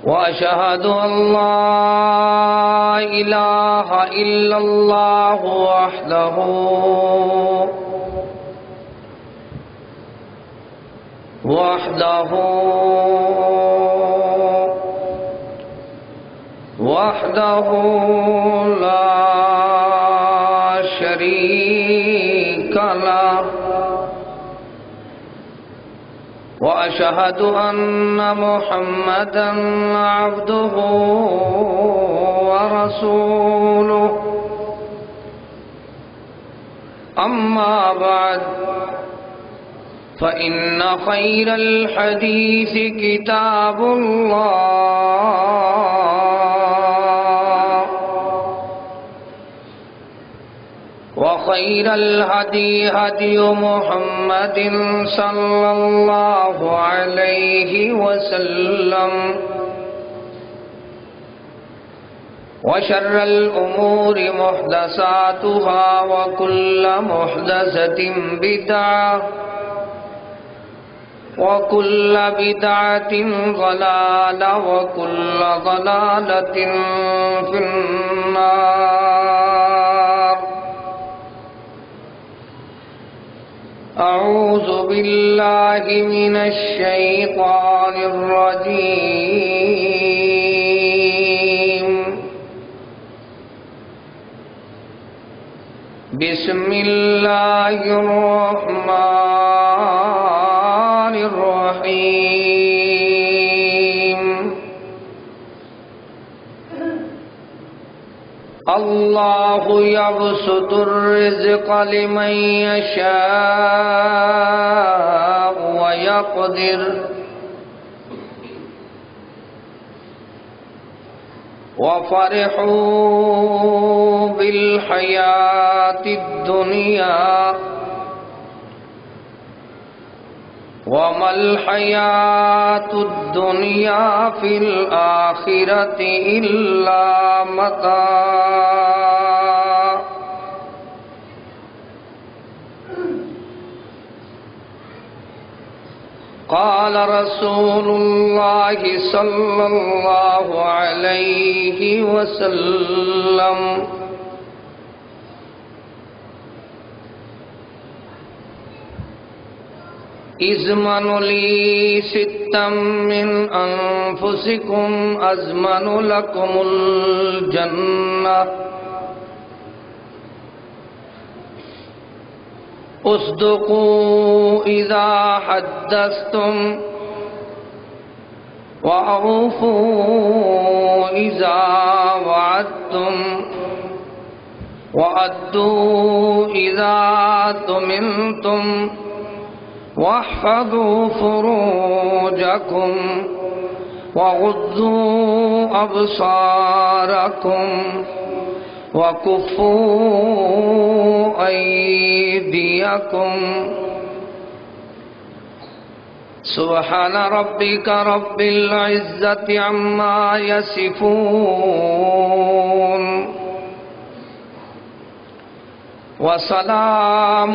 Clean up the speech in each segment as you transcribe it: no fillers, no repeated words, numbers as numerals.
وأشهد أن لا إله إلا الله وحده لا شريك له وأشهد أن محمدا عبده ورسوله أما بعد فإن خير الحديث كتاب الله وخير الهدي هدي محمد صلى الله عليه وسلم وشر الأمور محدثاتها وكل محدثة بدعة وكل بدعة ضلالة وكل ضلالة في النار. أعوذ بالله من الشيطان الرجيم. بسم الله الرحمن الرحيم. الله يبسط الرزق لمن يشاء ويقدر وفرحوا بالحياة الدنيا وما الحياة الدنيا في الآخرة إلا متاع. قال رسول الله صلى الله عليه وسلم: اضمن لي ستا من أنفسكم أضمن لكم الجنة. اصدقوا إذا حدثتم وأوفوا إذا وعدتم وأدوا إذا تمنتم واحفظوا فروجكم وغضوا أبصاركم وكفوا أيديكم. سبحان ربك رب العزة عما يصفون وسلام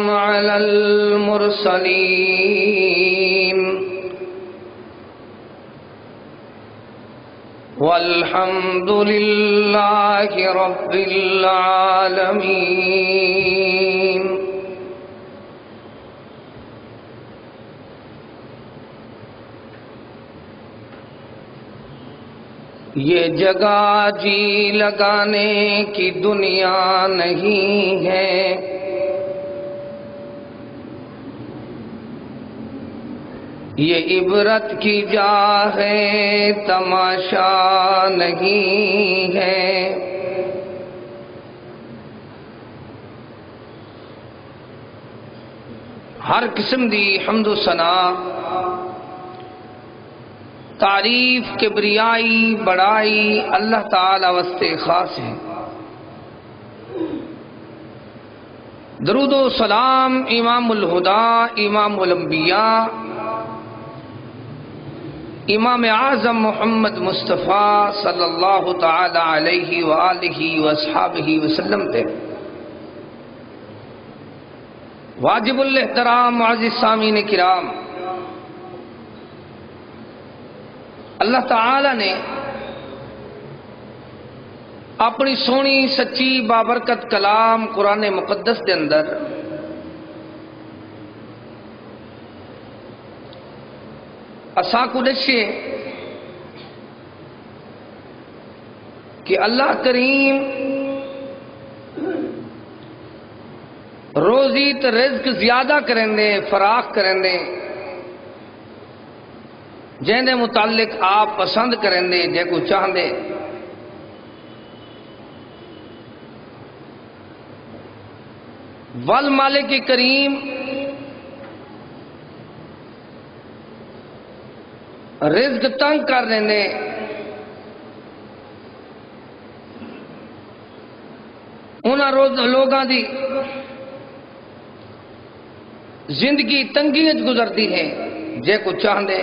على المرسلين والحمد لله رب العالمين. یہ جگہ جی لگانے کی دنیا نہیں ہے، یہ عبرت کی جا ہے، تماشا نہیں ہے۔ ہر قسم دی حمد و ثنا، تعریف، کبریائی، بڑائی اللہ تعالی واسطے خاص ہے۔ درود و سلام امام الہدی، امام الانبیاء، امام اعظم محمد مصطفیٰ صلی اللہ تعالی علیہ وآلہ واصحابہ وسلم تے۔ واجب الاحترام معزز سامعین کرام، اللہ تعالی نے اپنی سونی سچی بابرکت کلام قرآن مقدس دے اندر اساں کو دسے کہ اللہ کریم روزی تے رزق زیادہ کریں دے، فراخ کریں دے، جن دے متعلق آپ پسند کریں دے، جے کو چاہن دے۔ والمالک کریم رزق تنگ کر دیں دے، انہاں لوگاں دی زندگی تنگیت گزرتی ہے، جے کو چاہن دے۔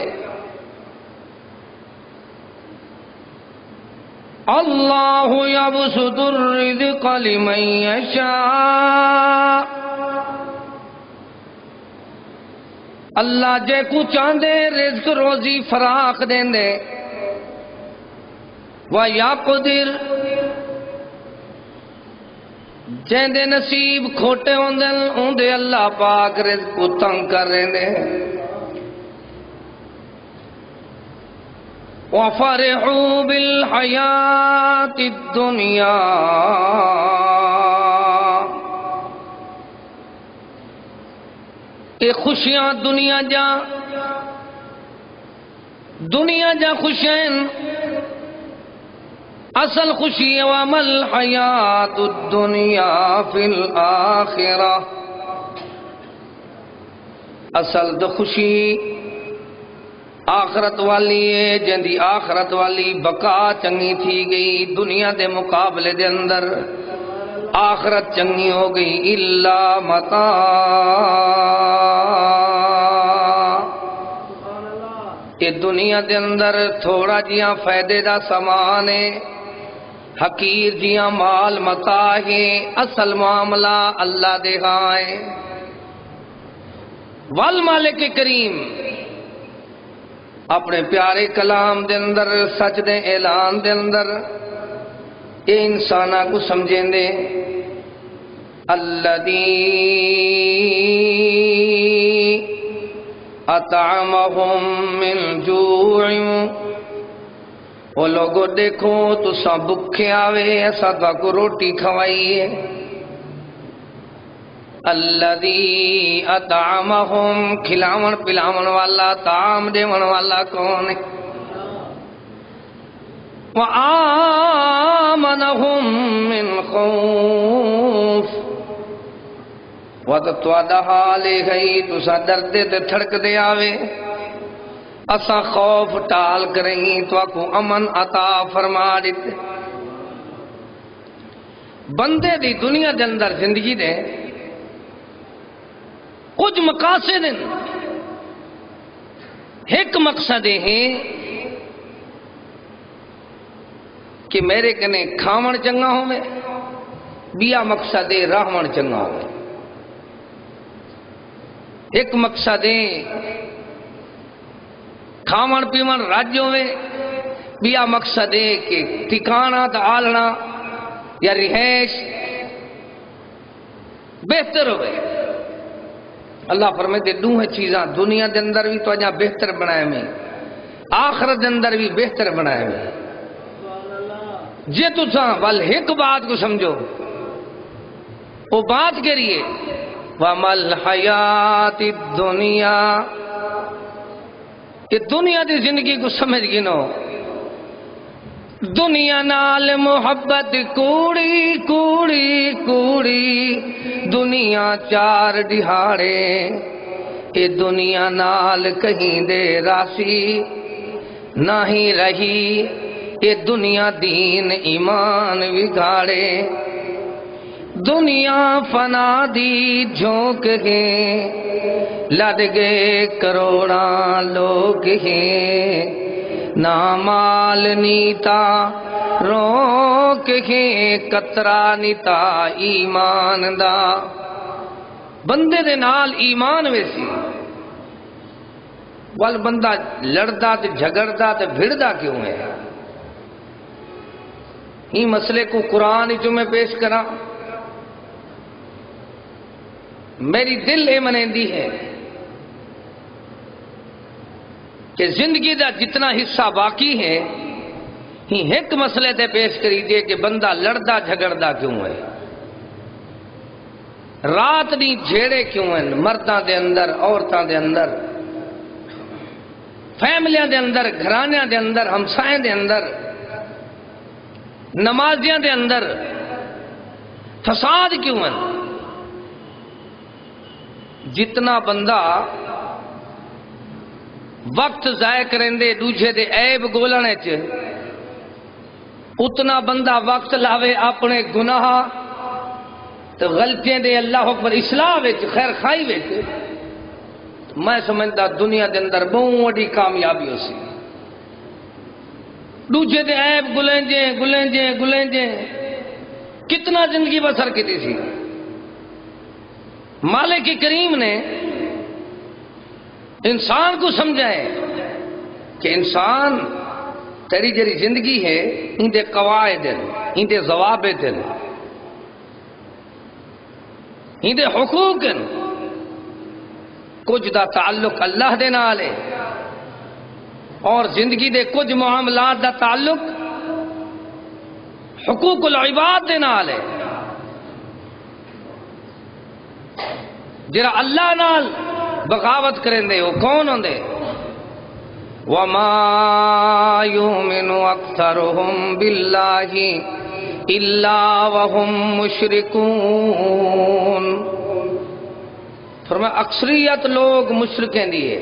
اللہ یبسط الرزق لمن یشاء، اللہ جے کو چاہندے رزق روزی فراخ دیں دے۔ وَيَقْدِرْ، جن دے نصیب کھوٹے ہوندن اوندے اللہ پاک رزق کو تنگ کر رہے دے۔ وَفَرِحُوا بِالْحَيَاةِ الدُّنْيَا، اے خوشیاں دنیا جا خوشین اصل خوشی وَمَا الْحَيَاةُ الدُّنْيَا فِي الْآخِرَةِ، اصل دو خوشی آخرت والی ہے، جن دی آخرت والی بقا چنگی تھی گئی دنیا دے مقابلے دے اندر، آخرت چنگی ہو گئی۔ الا متاع، یہ دنیا دے اندر تھوڑا جیاں فائدے دا سامان ہے، حقیر جیاں مال متاع ہے، اصل معاملہ اللہ دے ہاں ہے۔ والمالک کریم اپنے پیارے کلام دے اندر سچ دے اعلان دے اندر اے انسانہ کو سمجھیں دے۔ الذی اطعمہم من جوع، وہ لوگوں دیکھو تو سا بکھے آوے ایسا تو کو روٹی کھوائیے۔ الذی اطعمہم، کھلاون پلاون والا، طعام دیون والا کون ہے؟ وآمنہم من خوف، وَتَتْوَدَ حالے گئی تو سا دردے تے تھڑک دے آوے، اسا خوف ٹال کریں تو کو امن عطا فرما دیتے۔ بندے دی دنیا دے اندر زندگی دے کچھ مقاصد ہیں، ایک مقصد ہے کہ میرے کنے کھاون چنگا ہوئے، بیا مقصد ہے رہون چنگا ہوئے۔ ایک مقصد ہے کھاون پیون راج ہوئے، بیا مقصد ہے کہ ٹھکانہ تا آلنا یا رہائش بہتر ہوئے۔ اللہ فرمائے دوہے چیزاں دنیا دے اندر بھی تو اجاں بہتر بنائے میں، آخرت دے اندر بھی بہتر بنائے میں۔ جے تو ساں بل ایک بات کو سمجھو، وہ بات کریے وَمَا الْحَيَاةِ الدُّنْيَا، کہ دنیا دی زندگی کو سمجھ گنو۔ دنیا نال محبت کوڑی کوڑی کوڑی، دنیا چار دہاڑے، اے دنیا نال کہیں دے راسی نہ ہی رہی، اے دنیا دین ایمان بگاڑے۔ دنیا فنا دی جھونک ہے، لد گئے کروڑاں لوگ ہیں، نہ مال نیتا روک ہے، قطرہ نیتا ایمان دا۔ بندے دے نال ایمان ویسی وال بندہ لڑدا تے جھگڑدا تے بھڑدا کیوں ہے؟ ہی مسئلے کو قرآن جو میں پیش کراں، میری دل اے منیندی ہے کہ زندگی دا جتنا حصہ باقی ہے ہی ایک مسئلے تے پیش کری دے کہ بندہ لڑدا جھگڑدا کیوں ہے، رات نہیں جھیڑے کیوں ہیں مرداں دے اندر، عورتاں دے اندر، فیملیاں دے اندر، گھرانیاں دے اندر، ہمسائیں دے اندر، نمازیاں دے اندر فساد کیوں ہیں؟ جتنا بندہ وقت ضائع کرندے دوجے دے عیب گولنے چ، اتنا بندہ وقت لاوے اپنے گناہ تو غلطیاں دے اللہ اکبر اصلاح وچ، خیر خائی وچ، میں سمجھدا دنیا دے اندر بہت وڈی کامیابی ہو سی۔ دوجے دے عیب گلنجے کتنا زندگی بسر کی سی۔ مالک کریم نے انسان کو سمجھائے کہ انسان تیری جری زندگی ہے ان دے قواعد ان دے ضوابط ان دے حقوق کچھ دا تعلق اللہ دے نال ہے اور زندگی دے کچھ معاملات دا تعلق حقوق العباد دے نال ہے۔ جرا اللہ نال بغاوت کریں دے وہ کون ہوں دے؟ وَمَا يُؤْمِنُ أَكْثَرُهُمْ بِاللَّهِ إِلَّا وَهُمْ مُشْرِكُونَ۔ فرمایا اکثریت لوگ مشرکیں دیئے۔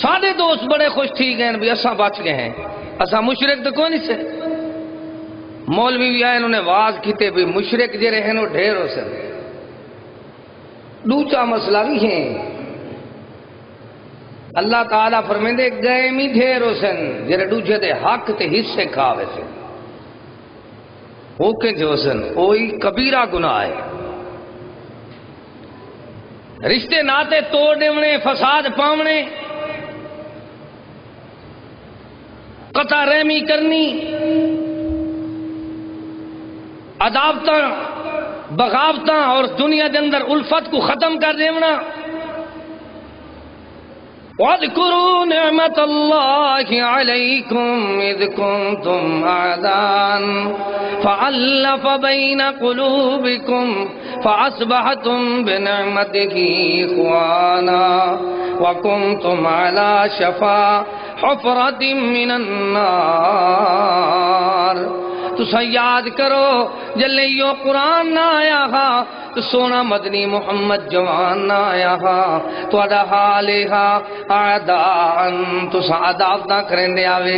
سادے دوست بڑے خوش تھی گئے بھی اساں بچ گئے ہیں، اساں مشرک تو کون سے؟ مولوی بھی آئے انہوں نے واز کیتے بھی مشرک جے رہے ہیں ڈھیر ہو سن۔ دوسرا مسئلہ بھی ہیں اللہ تعالیٰ فرمیندے گئے می ڈھیر ہو سن جرے دوجے دے حق تے حصے کھاوے سن، وہ کہ جو سن وہی کبیرہ گناہ ہے۔ رشتے ناتے توڑ دیونے، فساد پاونے، قطع رحمی کرنی، عداوتاں بغاوتاں اور دنیا دے اندر الفت کو ختم کر دیونا۔ وَاذْكُرُوا نِعْمَةَ اللَّهِ عَلَيْكُمْ إِذْ كُنْتُمْ أَعْدَاءً فَأَلَّفَ بَيْنَ قُلُوبِكُمْ فَأَصْبَحْتُمْ بِنِعْمَتِهِ إِخْوَانًا وَكُنْتُمْ عَلَى شَفَا حُفْرَةٍ مِّنَ النَّارِ۔ تو یاد کرو جلے یو قرآن نہ آیا ہا تو سونا مدنی محمد جوان نہ آیا ہا تو اڈا حالے ہا آدان تو عذاب نہ کریں دے آوے،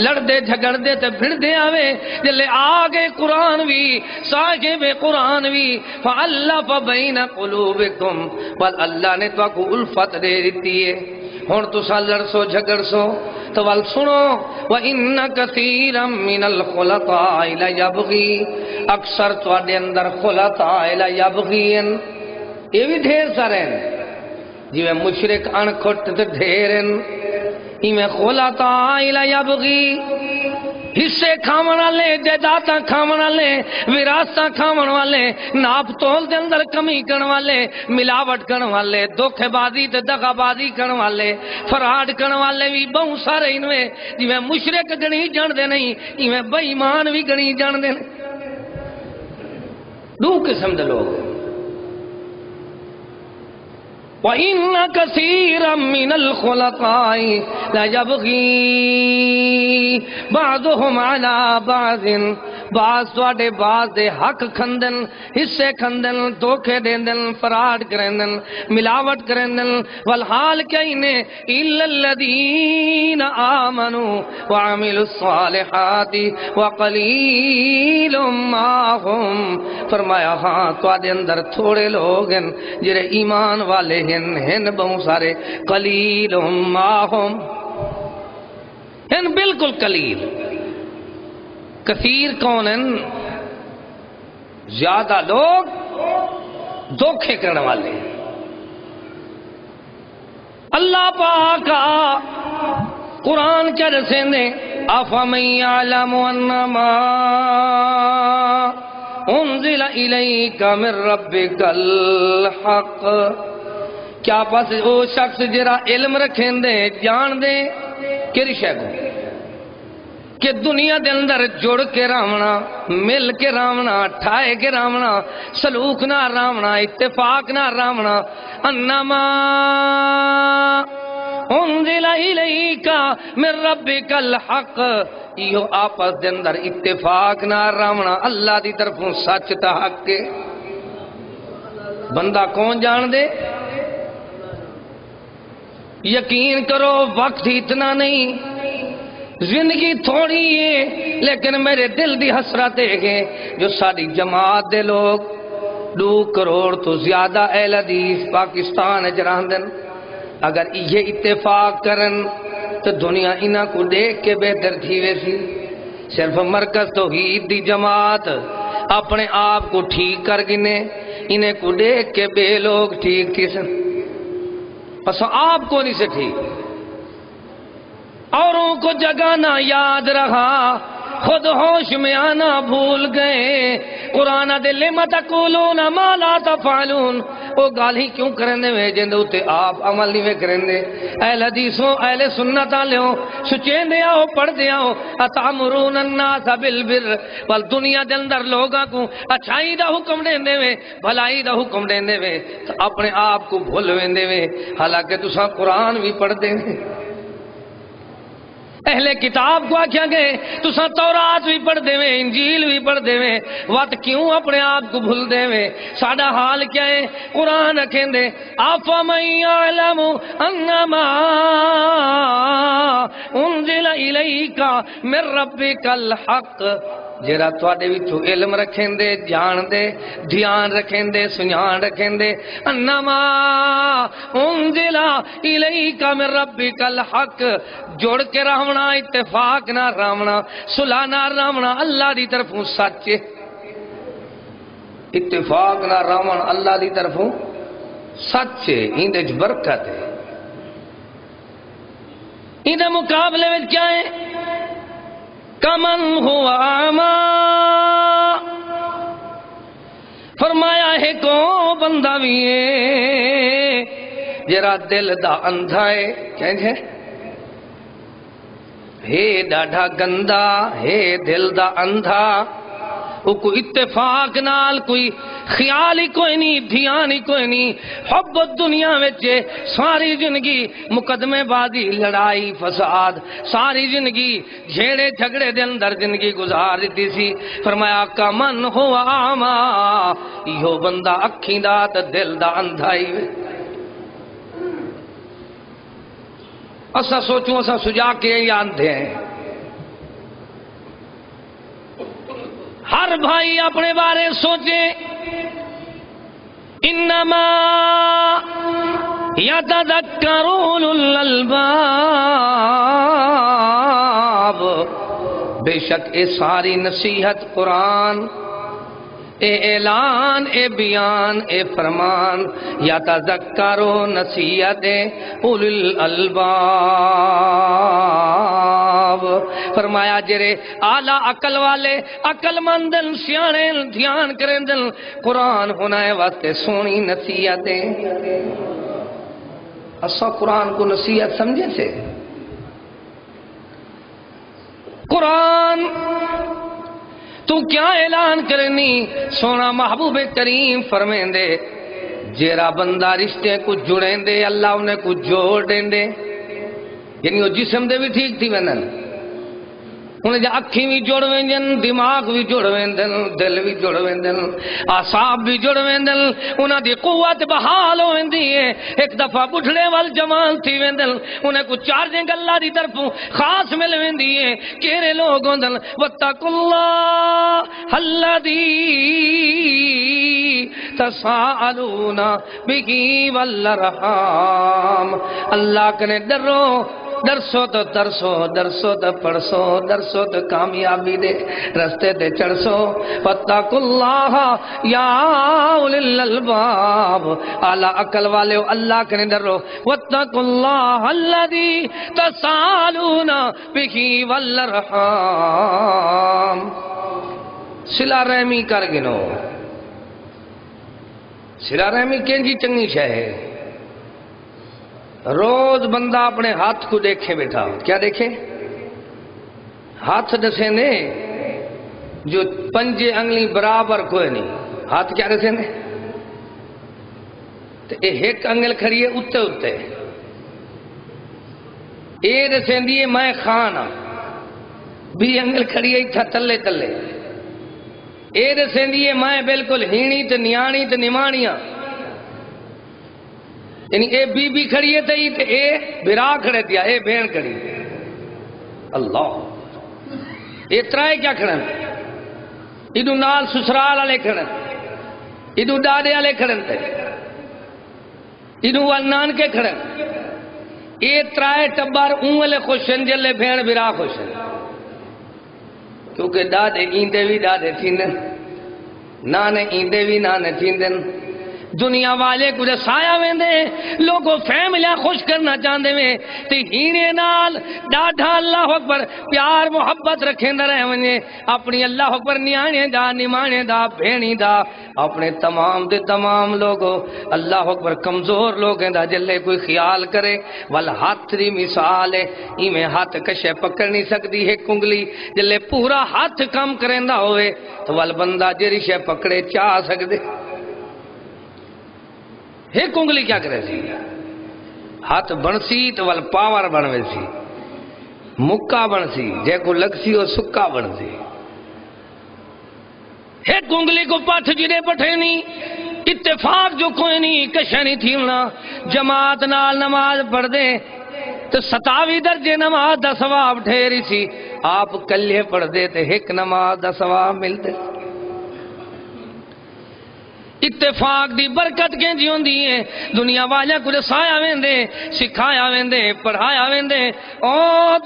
لڑ دے جھگڑ دے تے پھر دے آوے، جلے آگے قرآن بھی صاحب قرآن بھی فَأَلَّفَ بَيْنَ قُلُوبِكُمْ بل اللہ نے تو کو الفت دے دیتی ہے۔ ہن تسا لڑسو جھگڑسو تو وال سنو وَإِنَّ كَثِيرًا مِّنَ الْخُلَطَاءِ لَيَبْغِي، اکثر تواڈے اندر خلطاء لَيَبْغِيَن، یہ بھی ڈھیر سارے ہیں جی میں مشرک ان کھٹ تے ڈھیرن، ہی میں خلطاء لَيَبْغِي، حصے کھاون والے، جائیداداں کھاون والے، وراثتاں کھاون والے، ناپ تول دے اندر کمی کرن والے، ملاوٹ کرن والے، دھوکے بازی تے دغا بازی کرن والے، فراڈ کرن والے بھی بہت سارے انویں جویں مشرک گنی جان دے نہیں، ایویں بے ایمان بھی گنی جان دے۔ دو قسم دے لوگ۔ وَإِنَّ كَثِيرًا مِّنَ الْخُلَطَاءِ لَيَبْغِي بَعْضُهُمْ عَلَى بَعْضٍ، بعض تواڈے بعض دے حق کھندن، حصے کھندن، دھوکے دیندن، فراڈ کرندن، ملاوٹ کرندن، والحال کہنے إِلَّا الَّذِينَ آمَنُوا وَعَمِلُوا الصَّالِحَاتِ وَقَلِيلٌ مَّا هُمْ، فرمایا ہاں تواڈے اندر تھوڑے لوگ ہیں جڑے ایمان والے ہیں بہت سارے، قلیل ما ہم، ہیں بالکل قلیل۔ کثیر کون ہیں؟ زیادہ لوگ دھوکے کرنے والے، اللہ پاک قرآن کیا رسیندے افمن یعلم انما انزل الیک من ربک الحق، کیا پس وہ شخص جرا علم رکھیں دے جان دے کیڑی شے کو کہ دنیا دے اندر جڑ کے راونا، مل کے راونا، ٹھائے کے راونا، سلوک نہ راونا، اتفاق نہ راونا، انما انزل الیک من ربک الحق، یہ آپس دے اندر اتفاق نہ راونا اللہ دی طرفوں سچ تا حق کے بندہ کون جان دے؟ یقین کرو وقت اتنا نہیں، زندگی تھوڑی ہے، لیکن میرے دل دی حسرت ہے کہ جو ساری جماعت دے لوگ 2 کروڑ تو زیادہ اہل حدیث پاکستان جراندن، اگر یہ اتفاق کرن تو دنیا انہاں کو دیکھ کے بہتر تھی ویسی۔ صرف مرکز توحید دی جماعت اپنے آپ کو ٹھیک کر گنے، انہیں کو دیکھ کے بے لوگ ٹھیک تھی سن، بس آپ کو نہیں سے ٹھیک، اوروں کو جگانا یاد رہا، خود ہوش میں آنا بھول گئے۔ قرآن دے لما تقولون ما لا تفعلون، وہ گال ہی کیوں کرنے میں جندے ہوتے آپ عمل نہیں میں کرنے۔ اہل حدیثوں اہل سنت آلیوں سچین دے آؤ پڑھ دے آؤ اتامرون الناس بالبر، بل دنیا دے اندر لوگاں کو اچھائی دا حکم دیندے میں، بھلائی دا حکم دیندے میں، تو اپنے آپ کو بھول ویندے میں، حالانکہ تساں قرآن بھی پڑھ دے میں، اہل کتاب کو آکھیا گئے تساں تورات بھی پڑھ دے میں، انجیل بھی پڑھ دے میں، وقت کیوں اپنے آپ کو بھول دے میں؟ ساڈا حال کیا ہے؟ قرآن رکھیں دے افمن یعلم انما انزل الیک من ربک الحق، جیرا تواڈے وچوں علم رکھیں دے، جان دے، دھیان رکھیں دے، سنجان رکھیں دے، انما انزل الیک من ربک الحق، جوڑ کے رہنا، اتفاق نہ رہنا، صلح نہ رہنا، اللہ دی طرفوں سچ، اتفاق نہ رہنا اللہ دی طرفوں سچ، اندے وچ برکت ہے۔ اندے مقابلے میں کیا ہے؟ کمن ہوا اعمی، فرمایا ہے کو بندہ بھی ہے جرا دل دا اندھا ہے، کہیں ہے ڈاڈھا گندا ہے دل دا اندھا، وہ کوئی اتفاق نال کوئی خیال ہی کوئی نہیں، دھیان ہی کوئی نہیں، حب دنیا وچ ساری زندگی مقدمے بازی، لڑائی فساد، ساری زندگی جھیڑے جھگڑے دے اندر زندگی گزار دیتی سی۔ فرمایا کمن ہوا اعمی، یہ بندہ اکھیں دا تے دل دا اندھا ہی وے۔ اسا سوچوں اسا سجا کے یا اندھے ہیں، ہر بھائی اپنے بارے سوچے، انما یتذکر اولو الالباب، بے شک اے ساری نصیحت قرآن، اے اعلان، اے بیان، اے فرمان، یتذکرو نصیحت اولی الالباب، فرمایا جرے اعلیٰ عقل والے، عقل مندن، سیانے دھیان کریں دن، قرآن ہونا ہے واسطے سونی نصیحتیں۔ اسا قرآن کو نصیحت سمجھے سے؟ قرآن تو کیا اعلان کرنی؟ سونا محبوب کریم فرمائیں دے جیرا بندہ رشتے کو جڑیں دے اللہ انہیں کو جوڑ دیں دے، یعنی وہ جسم دے بھی ٹھیک تھی وینن، انہیں جا اکھیں بھی جوڑ ویندن، دماغ بھی جوڑ ویندن، دل بھی جوڑ ویندن، اعصاب بھی جوڑ ویندن، انہیں دی قوت بحال ہو ویندی ہے، ایک دفعہ بڑھڑے وال جوان تھی ویندن، انہیں کو چارجنگ اللہ دی طرفوں خاص مل ویندی ہے، کیرے لوگ ہوندن وَاتَّقُوا اللَّهَ الَّذِي تَسَاءَلُونَ بِهِ وَالْأَرْحَامَ، اللہ کنے ڈرو درسو تو ترسو درسو تو پڑسو درسو تو کامیابی دے رستے تے چڑسو واتقوا اللہ یا اولی الالباب اعلی عقل والے اللہ کے ڈرو واتقوا اللہ الذی تسالون بہ والارحام صلہ رحمی کر گنو صلہ رحمی کینجی چنگی شے ہے روز بندہ اپنے ہاتھ کو دیکھے بیٹھا کیا دیکھے ہاتھ دسے نے جو پنجے انگلی برابر کوئی نہیں ہاتھ کیا دسے نے تو ایک انگل کھڑی ہے اتے اتے اے دسے دیئے میں خانہ بھی انگل کھڑی ہے تھا تلے تلے اے دسے دیئے میں بالکل ہینی تو نیانی تو نمانیاں یعنی اے بی بی کھڑی ہے تھی تے اے برا کھڑے دیا اے بین کھڑی اللہ اے ترائے کیا کھڑن ادو نال سسرال علیہ کھڑن ادو ڈاڈے علیہ کھڑن تے ادو والنان کے کھڑن اے ترائے ٹبار اونگلے خوشن جلے بین برا خوشن کیونکہ ڈاڈے ایندے بھی ڈاڈے تھیندن نانے ایندے بھی نانے تھیندن دنیا والے کچھ سایا ویندے لوگوں فیملیاں خوش کرنا چاہندے میں تے ہینے نال ڈاڈھا اللہ اکبر پیار محبت رکھیں دا رہے ونجے اپنی اللہ اکبر نیانے دا نمانے دا بھینی دا اپنے تمام دے تمام لوگوں اللہ اکبر کمزور لوگیں دا جلے کوئی خیال کرے وال ہاتھ دی مثال ہے ایمیں ہاتھ کشے پکڑ نہیں سکتی ہے کنگلی جلے پورا ہاتھ کم کرندہ ہوئے تو وال بندہ جری شے پکڑے چاہ سکتے ایک انگلی کیا کرے سی ہاتھ بنسی تو وال پاور بنوے سی مکہ بنسی جے کو لگ سی وہ سکا بنسی ایک انگلی کو پٹھ جڑے پٹھے نہیں اتفاق جو کوئی نہیں کشہ نہیں تھی ہونا جماعت نال نماز پڑھ دے تو 27 درجے نماز دا ثواب ٹھہری سی آپ کلے پڑھ دے تے ایک نماز دا ثواب ملتے اتفاق دی برکت کے جیون دیئے دنیا والا کچھ سایا ویندے سکھایا ویندے پڑھایا ویندے او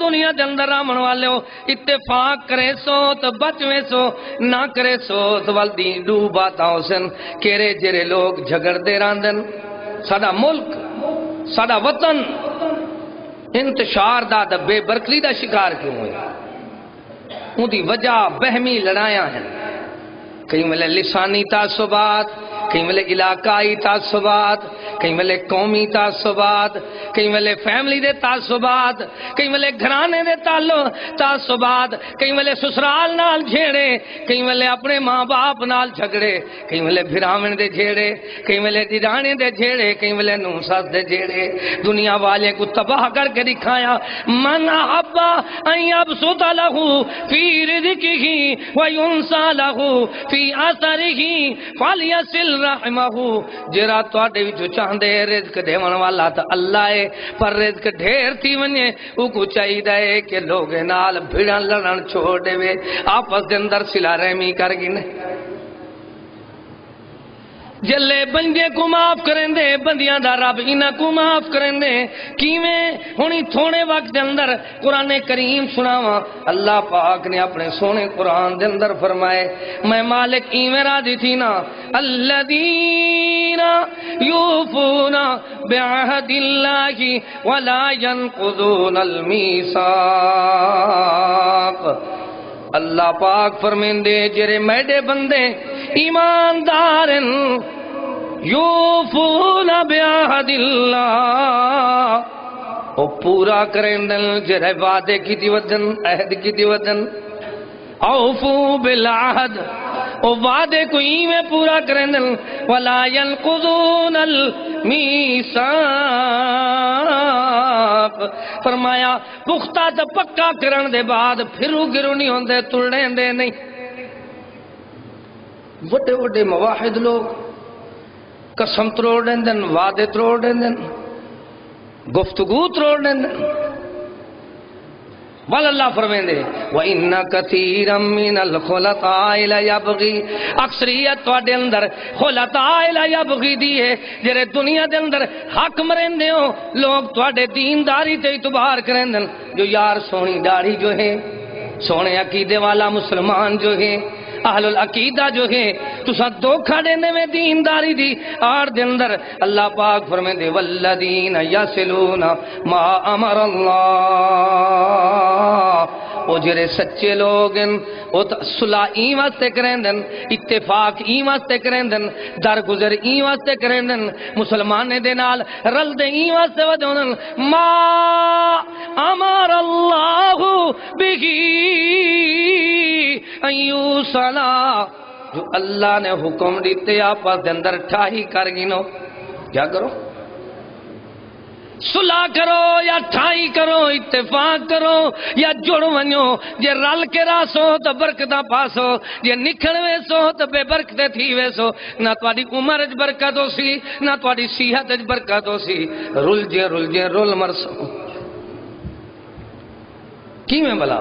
دنیا دے اندر آمن والے ہو اتفاق کرے سو تو بچوے سو نہ کرے سو تو والدی ڈوبا تاؤ سن کیرے جرے لوگ جھگڑ دے راندن ساڑا ملک ساڑا وطن انتشار دا بے برکلی دا شکار کیوں ہوئے ان دی وجہ بہمی لڑائیاں ہیں کہیں ملے لسانی تعصبات کہیں ملے علاقائی تعصبات کہیں ملے قومی تعصبات کہیں ملے فیملی دے تعصبات کہیں ملے گھرانے دے تعصبات کہیں ملے سسرال نال جھیڑے کہیں ملے اپنے ماں باپ نال جھگڑے کہیں ملے بھراون دے جھیڑے کہیں ملے دیرانے دے جھیڑے کہیں ملے نوساس دے جھیڑے دنیا والے کو تباہ کر کے دکھایا من احبا ان یبسط لہو فی رزقہ وینسا لہو فی اثرہ فلیصل رحمہ جرا تواڈے وچ چاہندے رزق دیون والا تا اللہ ہے پر رزق ڈھیر تھی ونجے او کو چاہیے کہ لوگ نال بھڑن لڑن چھوڑ دے آپس دے اندر صلہ رحمی کر گنے جلے بندے کو معاف کریں دے بندیاں دا رب انہاں کو معاف کریں دے کیویں ہونی تھوڑے وقت دے اندر قرآن کریم سناواں اللہ پاک نے اپنے سونے قرآن دے اندر فرمائے میں مالک ایویں راضی تھی نا الذین یوفون بعہد اللہ ولا ينقضون المیثاق اللہ پاک فرمیندے جرے میڈے بندے ایماندارن یوفون بعہد اللہ او پورا کرندن جرے وعدے کی دی ودن عہد کی دی ودن اوفو بالعہد او وعدے کو میں پورا کرندن ولا ينقضون المیثاق فرمایا پختہ تا پکا کرن دے بعد پھرو گرو نہیں ہوندے تلنے دے نہیں وڈے وڈے مواحد لوگ قسم تروڑ دن وعدے تروڑ دن گفتگو تروڑ دن ول اللہ فرمیندے وَإِنَّ كَثِيرًا مِّنَ الْخُلَطَاءِ لَيَبْغِي اکثریت تواڈے اندر خلطاء لَيَبْغِي دی ہے جڑے دنیا دے اندر حق مرندے ہو لوگ تواڈے دینداری تے اعتبار کرندن جو یار سونی داڑھی جو ہے سونے عقیدے والا مسلمان جو ہے اہل العقیدہ جو ہے تسا دھوکھا دینے میں دینداری دی آر دے اندر اللہ پاک فرمیندے والذین یصلون ما امر اللہ وہ جڑے سچے لوگ ہیں وہ صلح این واسطے کرندن اتفاق این واسطے کرندن درگزر این واسطے کرندن مسلمانے دے نال رل دے این واسطے ودھونن ما امر اللہ بہی ایو صلاح جو اللہ نے حکم دیتے آپس دے اندر ٹھائی کر گنو کیا کرو صلح کرو یا ٹھائی کرو اتفاق کرو یا جڑ ونیو جے رل کے راسو تو برکتہ پاسو جے نکھڑ ویسو تو بے برکتے تھی ویسو نہ تواڈی عمر اچ برکت ہو سی نہ تواڈی صحت اچ برکت ہو سی رل جے رل مرسو کی میں بلا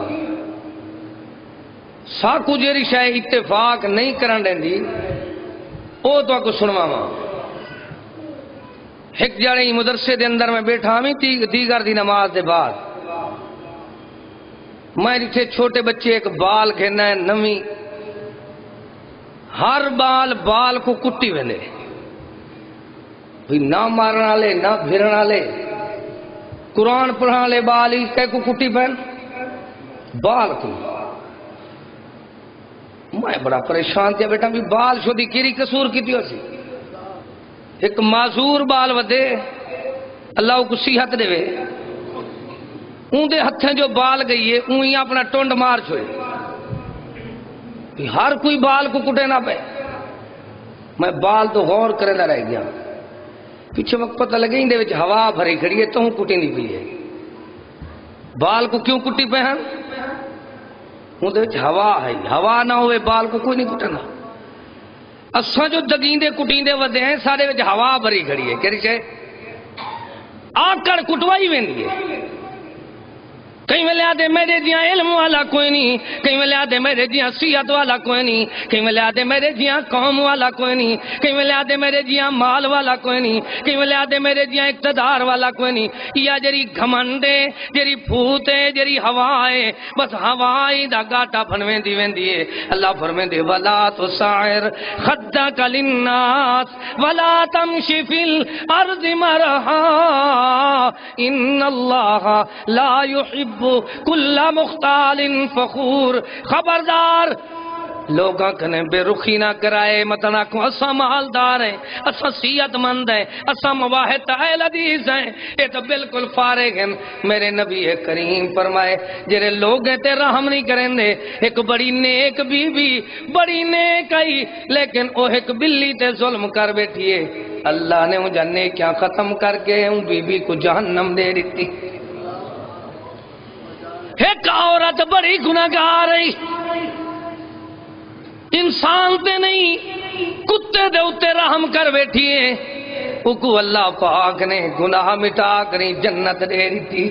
ساکو جیری شاہ اتفاق نہیں کرن دیندی او تو کو سنواواں ایک جانے مدرسے دے اندر میں بیٹھا ہمیں دیگر دی نماز دے بعد میں جتھے چھوٹے بچے ایک بال کھینا ہے نمی ہر بال کو کٹی ویندے بھی نہ مارنا لے نہ بھرنا لے قرآن پڑھنا لے بال ہی کہے کو کٹی پہن بال کو میں بڑا پریشان تھیا بیٹا بھی بال شدی کیری قصور کی تھی اسی ایک معذور بال ودے اللہ کو صحت دے وے اون دے ہتھیں جو بال گئی ہے اون ہی اپنا ٹونڈ مار چھوئے ہر کوئی بال کو کٹے نہ پے میں بال تو غور کرے نہ رہ گیا پیچھے وقت پتہ لگے ہی دے وچ ہوا بھری کھڑی ہے تو ہوں کٹی نہیں پئی ہے بال کو کیوں کٹی پہ ہیں اون دے وچ ہوا ہے ہوا نہ ہوئے بال کو کوئی نہیں کٹنا اساں جو دگیندے کٹیندے ودے ہیں سارے وچ ہوا بھری کھڑی ہے کہڑی شے آکڑ کٹوائی ویندی ہے کئی ویلے آدھے میرے جیاں علم والا کوئی نہیں کئی ویلے آدھے میرے جیاں صحت والا کوئی نہیں کئی ویلے آدھے میرے جیاں قوم والا کوئی نہیں کئی ویلے آدھے میرے جیاں مال والا کوئی نہیں کئی ویلے آدھے میرے جیاں اقتدار والا کوئی نہیں یا جری گھمنڈے جری پھوتے جری ہوائے بس ہوائے دا گاٹا بھنویں دی ویندی ہے اللہ فرمیندے ولا تسعر خدک للناس ولا تمشي في الارض مرحا ان اللہ لا يحب کل مختال فخور خبردار لوگاں کنے بے رخی نہ کرائے متنا کو اسا مالدار ہیں اسا صحت مند ہیں اسا مواحد اہل حدیث ہیں یہ تو بالکل فارغ ہیں میرے نبی کریم فرمائے جڑے لوگ تے رحم نہیں کریں دے ایک بڑی نیک بی بی بڑی نیک آئی لیکن او ایک بلی تے ظلم کر بیٹھی ہے اللہ نے ان جانے کیا ختم کر کے ان بی بی کو جہنم دے دیتی ایک عورت بڑی گناہگار ہے انسان تے نہیں کتے دے اتے رحم کر بیٹھی ہے اکو اللہ پاک نے گناہ مٹا کری جنت دے دیتی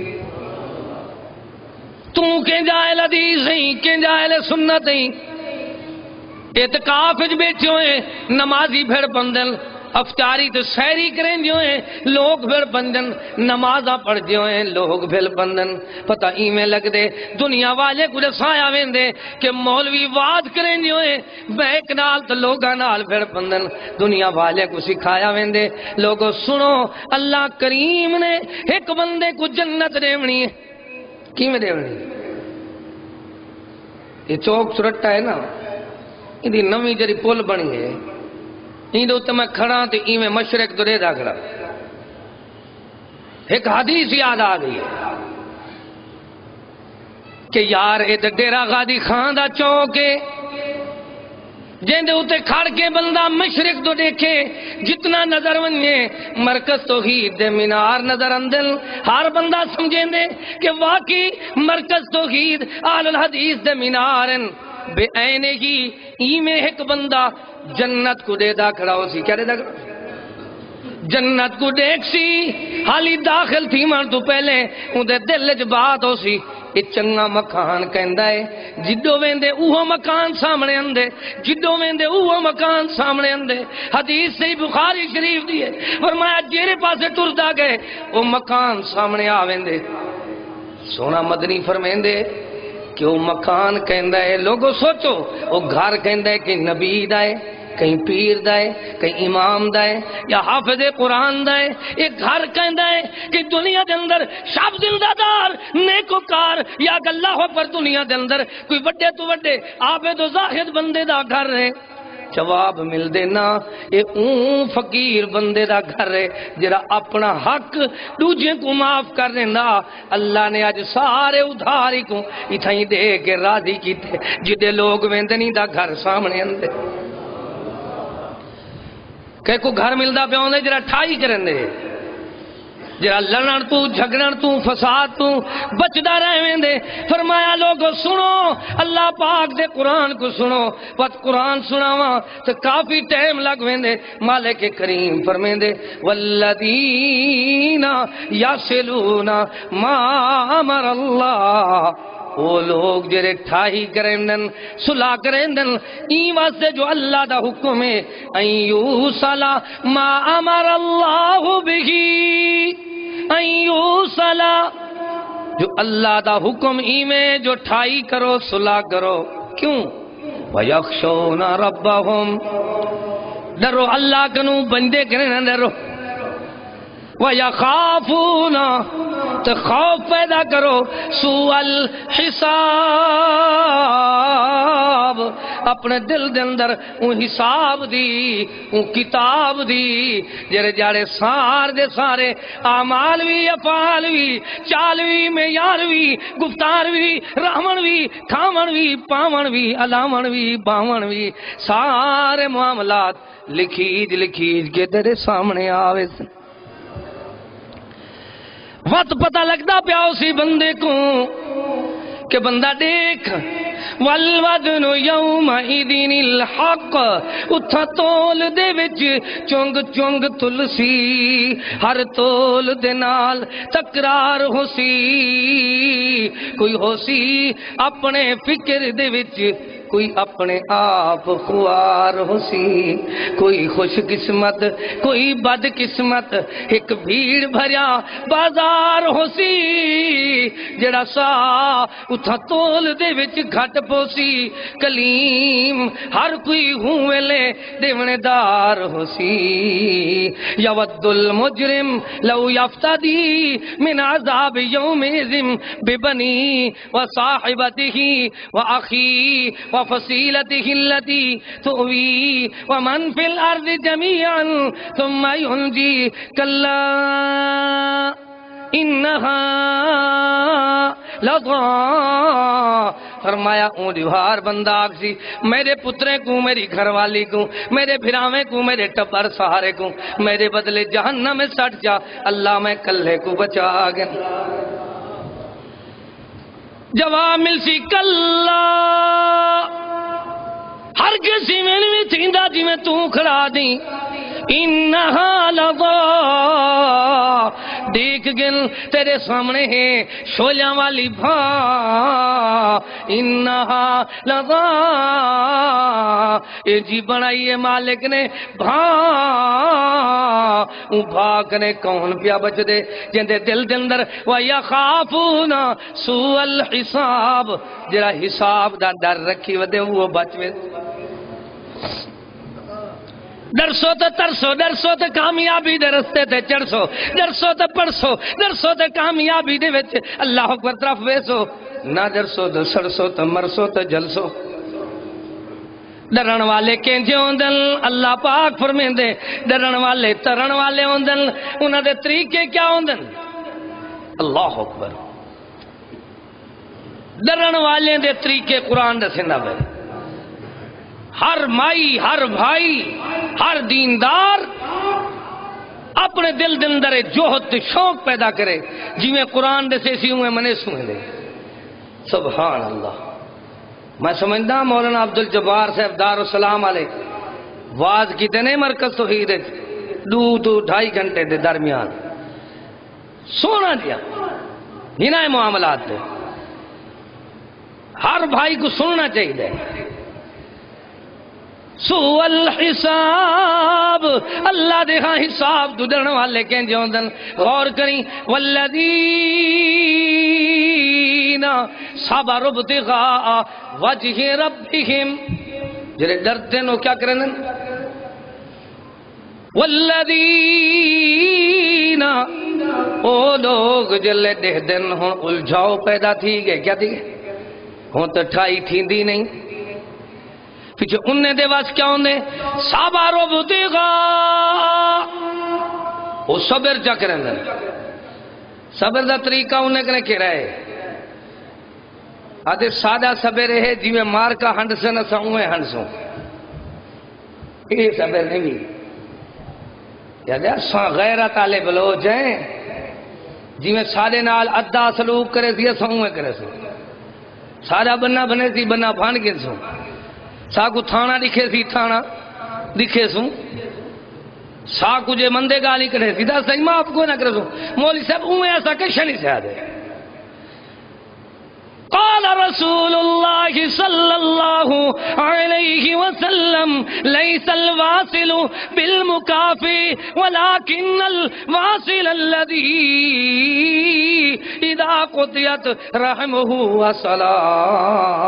تو کہ جائل حدیث ہیں کہ جائل سنت ہیں اعتکاف وچ بیٹھے ہوئے نمازی بھیڑ بندن افطاری تو سحری کریں جو ہیں لوگ بھیڑ بندن نمازہ پڑھ جو ہیں لوگ بھیڑ بندن پتہ ایمیں لگ دے دنیا والے کو رسایا ویندے کہ مولوی وعد کریں جو ہیں بیک نال تو لوگاں نال بھیڑ بندن دنیا والے کو سکھایا ویندے لوگوں سنو اللہ کریم نے ایک بندے کو جنت دیونی ہے کی میں دیونی یہ چوک سرٹا ہے نا یہ نویں جری پل بنی ہے این دے میں کھڑا تے ایویں مشرق تو ریدا کھڑا ایک حدیث یاد آ گئی کہ یار اے تے ڈیرا غادی خان دا چوک ہے جن دے اوتے کھڑ کے بندہ مشرق تو دیکھے جتنا نظر ونجے مرکز توحید دے مینار نظر اندل ہر بندہ سمجھیں دے کہ واقعی مرکز توحید اہل الحدیث دے مینارن بے اینے ہی ایمیں ایک بندہ جنت کو دے دا کھڑا ہو سی کیا دے دا کھڑا جنت کو دیکھ سی حالی داخل تھی من تو پہلے ان دے دل جو بات ہو سی یہ چنگا مکان کہندا ہے جدو ویندے اوہ مکان سامنے اندے جدو ویندے اوہ مکان سامنے اندے حدیث صحیح بخاری شریف دی ہے فرمایا جیرے پاسے ٹردا گئے وہ مکان سامنے آ ویندے سونا مدنی فرمیندے کہ وہ مکان کہندا ہے لوگو سوچو وہ گھر کہندا ہے کہ نبی دا ہے کہیں پیر دا ہے کہیں امام دا ہے یا حافظ قرآن دا ہے ایک گھر کہندا ہے کہ دنیا دے اندر شب زندہ دار نیکوکار یا اللہ پر دنیا دے اندر کوئی وڈے تو وڈے عابد و زاہد بندے دا گھر ہے جواب مل دینا یہ اون فقیر بندے دا گھر ہے جڑا اپنا حق دوجے کو معاف کر دینا اللہ نے آج سارے ادھاری کو اتھائی دے کے راضی کیتے جدے لوگ ویندنی دا گھر سامنے اندے کہ کو گھر ملدا پیا ہوندے جڑا ٹھائی کرن دے جڑا لڑن تو جھگڑن تو فساد تو بچدا رہویں فرمایا لوگو سنو اللہ پاک دے قرآن کو سنو پت قرآن سناواں تے کافی ٹائم لگ ویندے مالک کریم فرمیندے والذین یصلون ما امر اللہ وہ لوگ جڑے ٹھائی کریں صلح کریں این واسطے جو اللہ دا حکم ہے ان یوصل ما امر اللہ بہی ان یوصل جو اللہ دا حکم میں جو ٹھائی کرو صلح کرو کیوں وَيَخْشَوْنَ رَبَّهُمْ ڈرو اللہ کنو بندے کریں ڈرو وَيَخَافُونَ تو خوف پیدا کرو سوء الحساب اپنے دل دے اندر ان حساب دی ان کتاب دی جڑے جڑے سار دے سارے اعمال وی افعال وی چال وی معیار وی گفتار وی رحمن وی کھاون وی پاون وی الاون وی باون وی سارے معاملات لکھیج کے تیرے سامنے آوے وقت پتہ لگتا پیا اسی بندے کو کہ بندہ دیکھ والوزن یومئذ الحق اتھا تول دے وچ چونگ چونگ تلسی ہر تول دے نال تکرار ہو سی کوئی ہو سی اپنے فکر دے وچ کوئی اپنے آپ خوار ہو سی کوئی خوش قسمت کوئی بد قسمت ایک بھیڑ بھریا بازار ہو سی جڑا سا اتھا تول دے وچ گھٹ پوسی کلیم ہر کوئی ہوں ویلے دیونے دار ہو سی یود المجرم لو یفتدی من عذاب یومئذ ببنی وصاحبته واخی وفصیلته التي تؤوی ومن في الارض جميعا ثم ينجی کلا انہا لظا فرمایا اون دیوار بندہ آگسی میرے پترے کو میری گھر والی کو میرے بھراویں کو میرے ٹبر سہارے کو میرے بدلے جہنم میں سٹ جا اللہ میں کلے کو بچا گیا جواب مل سی کلا ہر کسی میں نہیں تھیندا جی میں تو کھڑا دی انہا لظا دیکھ گن تیرے سامنے ہے شولیاں والی بھا انہا لظا اے جی بنائی ہے مالک نے بھا اون بھاگ نے کون پیا بچ دے جندے دل دے اندر وَيَخَافُونَ سُوءَ الْحِسَاب جرا حساب دا ڈر رکھی ودے وہ بچ وے درسو تے ترسو درسو تے کامیابی دے رستے تے چڑھسو درسو تے پڑھسو درسو تے کامیابی دے وچ اللہ اکبر طرف ویسو نہ درسو تے سڑسو تے مرسو تے جلسو ڈرن والے کینجے ہوندن اللہ پاک فرمیندے ڈرن والے ترن والے ہوندن انہاں دے طریقے کیا ہوندن اللہ اکبر ڈرن والے دے طریقے قرآن دسیندا پے ہر مائی ہر بھائی ہر دیندار اپنے دل دے اندر جوہد شوق پیدا کرے جی میں قرآن دے سے سی ہوئے منے سوئے دے سبحان اللہ میں سمجھدا مولانا عبدالجبار صاحب دار السلام علیہ واز کیتے نے مرکز توحید دو 2.5 گھنٹے دے درمیان سونا دیا ہنا معاملات دے ہر بھائی کو سننا چاہیے. سوء الحساب اللہ دے ہاں حساب ددن والے کہیں جوندن. غور کریں والذین صبروا ابتغاء وجہ ربہم جڑے ڈرتے ہیں وہ کیا کریں دن. والذین او لوگ جلے دہ دن ہوں الجھاؤ پیدا تھی گئے کیا تھی گئے ہوں تو ٹھائی تھی دی نہیں پیچھے انہیں دے واس کیا ہوندے صبروا ابتغاء وہ صبر چا کریں دن. صبر دا طریقہ انہیں کنے کہہ رہے آدھے سادہ صبر ہے جی میں مار کا ہنڈ سے نہ ساؤں ہنڈسوں یہ صبر نہیں بھی یاد ہے غیرت والے بلوچ ہیں جی میں سادے نال ادھا سلوک کرے سی ساؤں کرے سو سادہ بننا بنے سی بننا بھان کے سو ساکو تھانا دکھے سی تھانا دکھے سو ساکو جے مندے گالی کرے سی دا صحیح معاف کو نہ کرے سو مولی صاحب اوہ ایسا کشا نہیں سے آدھے. قال رسول اللہ صلی اللہ علیہ وسلم لیس الواصل بالمکافی ولكن الواصل الذي اذا قطعت رحمه وصلاه.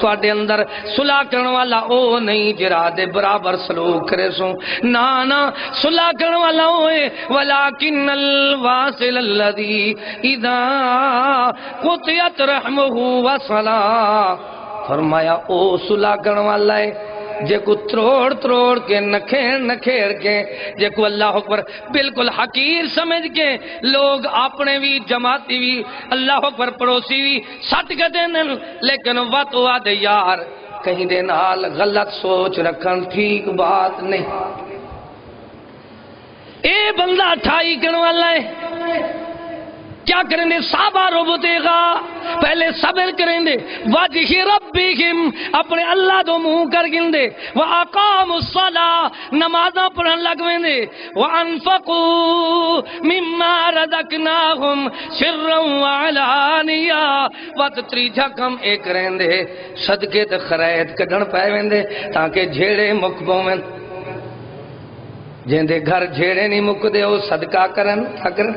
تو اڈے اندر صلح کرنے والا او نہیں جرا دے برابر سلوک کرے سو نانا صلح کرنے والا ہوئے ولكن الواصل الذي اذا قطعت رحمہ وصلا. فرمایا او صلح کرنے والا ہے جے کو تروڑ تروڑ کے نکھیڑ کے جے کو اللہ اکبر بالکل حقیر سمجھ کے لوگ اپنے بھی جماعتی بھی اللہ اکبر پڑوسی بھی سٹ کے دینن لیکن وقت ہوا دے یار کہیں دے نال غلط سوچ رکھن ٹھیک بات نہیں. اے بندہ ٹھائی کرنے والا ہے کیا کریں دے صبر ابتغاء پہلے صبر کریں دے وجہ ربہم اپنے اللہ دو منہ کر گن دے وَأَقَامُوا الصَّلَاةَ نمازاں پڑھن لگویں دے وَأَنفَقُوا مِمَّا رَزَقْنَاهُمْ سِرًّا وَعَلَانِيَةً وقت تریجا کم ایک رہیں دے صدقے تے خرید کڈن پائے دے تاکہ جھیڑے مکبوں میں جن دے گھر جھیڑے نہیں مک دے وہ صدقہ کرن کیا کرن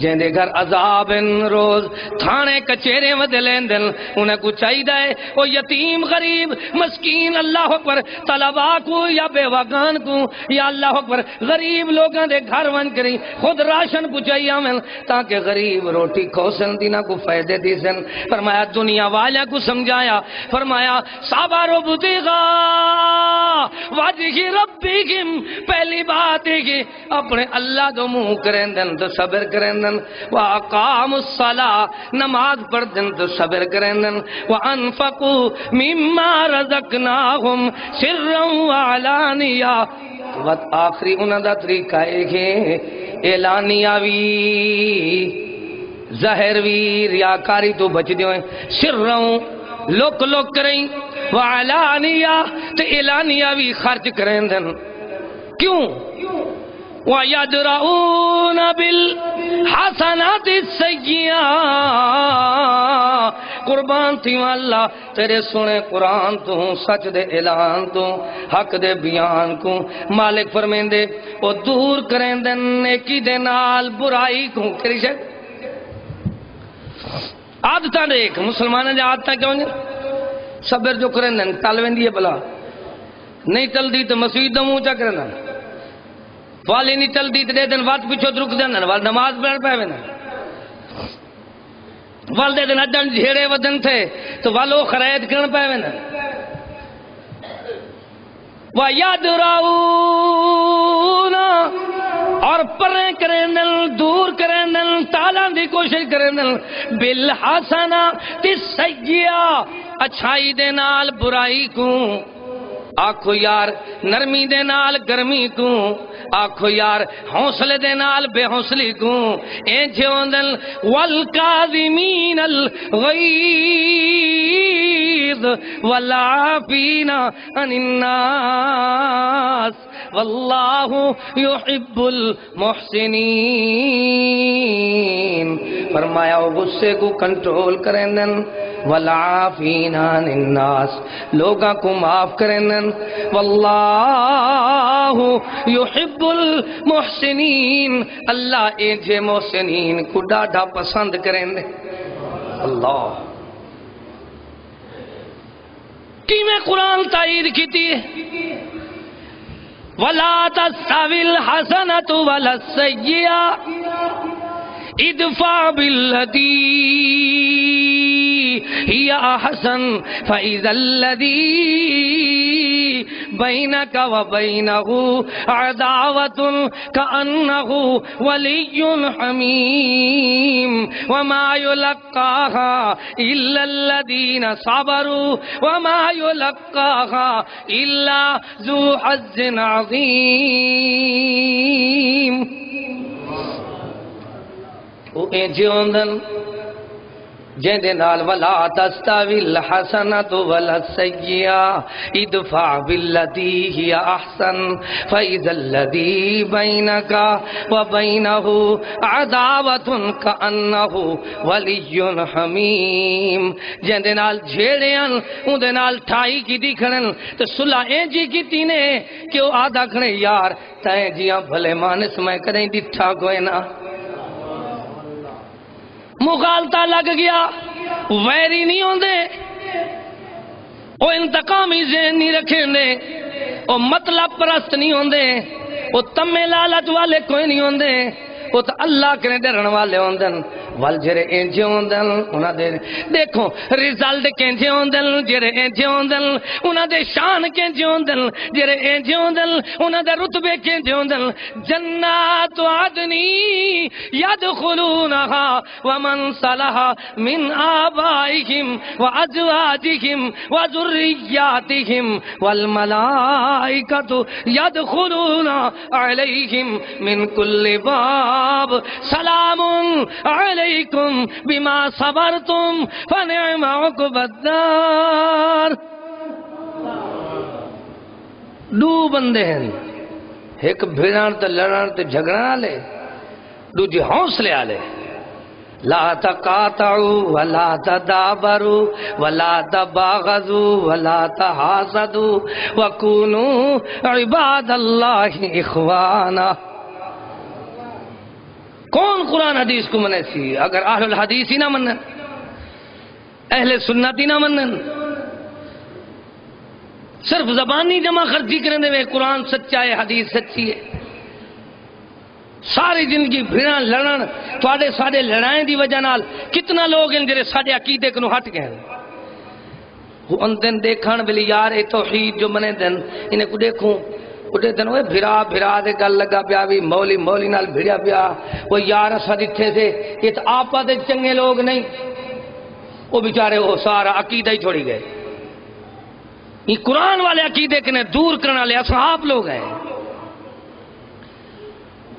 جن دے گھر عذاب روز تھانے کچیرے ودلین دل انہیں کو چاہی دائے وہ یتیم غریب مسکین اللہ اکبر طلباء کو یا بیوگان کو یا اللہ اکبر غریب لوگاں دے گھر ون کری خود راشن کو چاہیے ہمیں تاکہ غریب روٹی کھوسن دینا کو فائدے دی سن. فرمایا دنیا والا کو سمجھایا فرمایا صبر ابتغاء وجہ ربہم پہلی بات ہے کہ اپنے اللہ دو منہ کریں دن تو صبر کریں دن وَأَقَامُوا الصَّلَاةَ نماز پڑھ دن تو صبر کریں دن وَأَنفَقُوا مِمَّا رَزَقْنَاهُمْ سِرًّا وَعَلَانِيَةً. وقت آخری انہاں دا طریقہ ایک ہے اعلانیہ وی ظاہر وی ریاکاری تو بچ دیو ہیں سِرًّا لوک لوک کریں وَعَلَانِيَةً تو اعلانیہ وی خرچ کریں دن. کیوں وَيَدْرَؤُونَ بِالْحَسَنَاتِ السَّيِّئَاتِ قربان تھی اللہ تیرے سنے قرآن تو سچ دے اعلان تو حق دے بیان کو مالک فرمین دے وہ دور کریں دے نیکی دے نال برائی کو کری شک عادتاں دیکھ مسلمانوں نے عادتاں کیوں نہیں صبر جو کریں دے تلوین دیئے بلا نہیں تل دی تو مسجد دموں چا کریں دے والی نہیں چل دی دے دن وقت پیچھو رک دن وال نماز پڑھ پہ وینا وال دے دن اجن جھیڑے ودن تھے تو والو خرید کرن پہ وینا وَيَدْرَؤُونَ اور پریں کریں دن دور کریں دن تالان دی کوشش کریں دن بِالْحَسَنَاتِ السَّيِّئَةِ اچھائی دے نال برائی کو آکھو یار نرمی دے نال گرمی کو آکھو یار حوصلے دے نال بے حوصلی کو اینچے ہوندن والکاظمین الغیظ والعافین عن الناس واللہ یحب المحسنین. فرمایا وہ غصے کو کنٹرول کریں دن، والعافین عن الناس لوگاں کو معاف کریں دن، واللہ یحب المحسنین اللہ ایجے محسنین کو ڈاڈا پسند کریں دے. اللہ کی میں قرآن تائید کی تھی وَلَا تَسْتَوِي الْحَسَنَةُ وَلَا السَّيِّئَةُ ادفع بالتي هي أحسن فإذا الذي بينك وبينه عداوة كأنه ولي حميم وما يلقاها إلا الذين صبروا وما يلقاها إلا ذو حظ عظيم. وہ ایجے ہوندن جن دے نال ولا تستوی الحسنۃ ولا السیئۃ ادفع بالتی ہی احسن فاذا الذی بینک وبینہ عداوۃ کانہ ولی حمیم. جن دے نال جھیڑیاں اون دے نال ٹھائی کی دی کھڑن تے صلح ایجی کیتی نے کہ او آدھا کھڑے یار تائیں جیاں بھلے مانس میں کریں ڈٹھا کوئی نہ مغالطہ لگ گیا ویری نہیں ہوندے وہ انتقامی ذہن نہیں رکھیں دے وہ مطلب پرست نہیں ہوندے وہ تمے لالچ والے کوئی نہیں ہوندے وہ تو اللہ کے ڈرن والے ہوندن وال جرے انجے ہوندن انہاں دے دیکھو ریزلٹ کینجے ہوندن جرے انجے ہوندن انہاں دے شان کینجے ہوندن جرے انجے ہوندن انہاں دے رتبے کینجے ہوندن. جنات عدن يدخلونها ومن صلح من آبائهم وأزواجهم وذرياتهم والملائكة يدخلون عليهم من كل باب سلام علیکم بما صبرتم فنعم عقب الدار. دو بندے ہیں ایک بھیڑان تے لڑان تے جھگڑان والے دوجے حوصلے والے. لا تقاطعوا ولا تدابروا ولا تباغضوا ولا تحاسدوا وكونوا عباد الله اخوانا. کون قرآن حدیث کو منے سی اگر اہل الحدیث ہی نہ منن اہل سنت ہی نہ منن صرف زبانی جمع خرچی کرنے میں قرآن سچا ہے حدیث سچی ہے. ساری زندگی بھیڑاں لڑن تواڈے ساڈے لڑائیں دی وجہ نال کتنا لوگ ہیں جڑے ساڈے عقیدے کو ہٹ گئے وہ ان دن دیکھن بلی یار اے توحید جو منے دن انہیں کو دیکھوں اٹھے دن وہ بھرا دے گل لگا پیا بھی مولی نال بھڑیا پیا وہ یار اسا دتھے سے یہ تو آپا دے چنگے لوگ نہیں وہ بیچارے وہ سارا عقیدہ ہی چھوڑی گئے. یہ قرآن والے عقیدے کے نے دور کرنے والے اصحاب لوگ ہیں.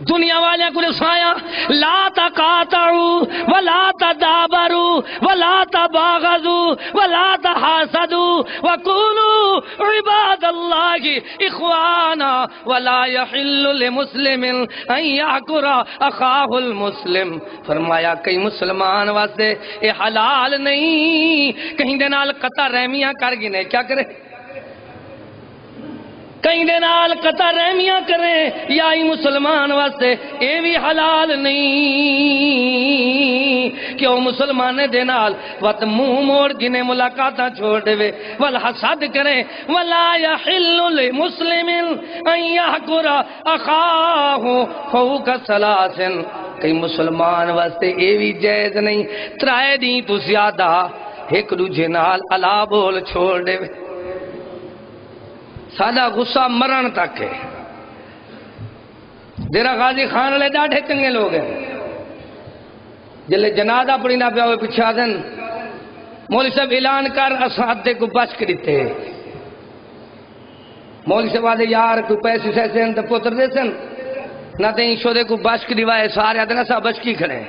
دنیا والے کو سایا لا تقاطعوا ولا تدابروا ولا تباغضوا ولا تحاسدوا وكونوا عباد الله اخوانا ولا يحل لمسلم ان يحقر اخاه المسلم. فرمایا کئی مسلمان واسطے یہ حلال نہیں کہیں دے نال قطع رحمیاں کر گنے کیا کرے کہیں دے نال قطع رحمیاں کرے یا ہی مسلمان واسطے اے بھی حلال نہیں کہ وہ مسلمان دے نال وقت منہ موڑ جنہیں ملاقاتاں چھوڑ دے والحسد کرے ولا يحل لمسلم ان يحقر اخاه فوق ثلاث. کئی مسلمان واسطے اے بھی جائز نہیں ترائے دی تو زیادہ ایک دوجے نال الا بول چھوڑ دے. سادہ غصہ مرن تک ہے. ڈیرہ غازی خان والے ڈاڈھے چنگے لوگ ہیں جلے جنازہ پڑھینا پیا ہوئے پچھا دن مولوی صاحب اعلان کر اساں ادھے کو بچ کے دیتے مولوی صاحب آدھے یار کوئی پیسے سیسے تو پتر دے سن نہ دیں شودے کو بچ کے دیوائے سارے آدھے نا سا بچ کی کھڑے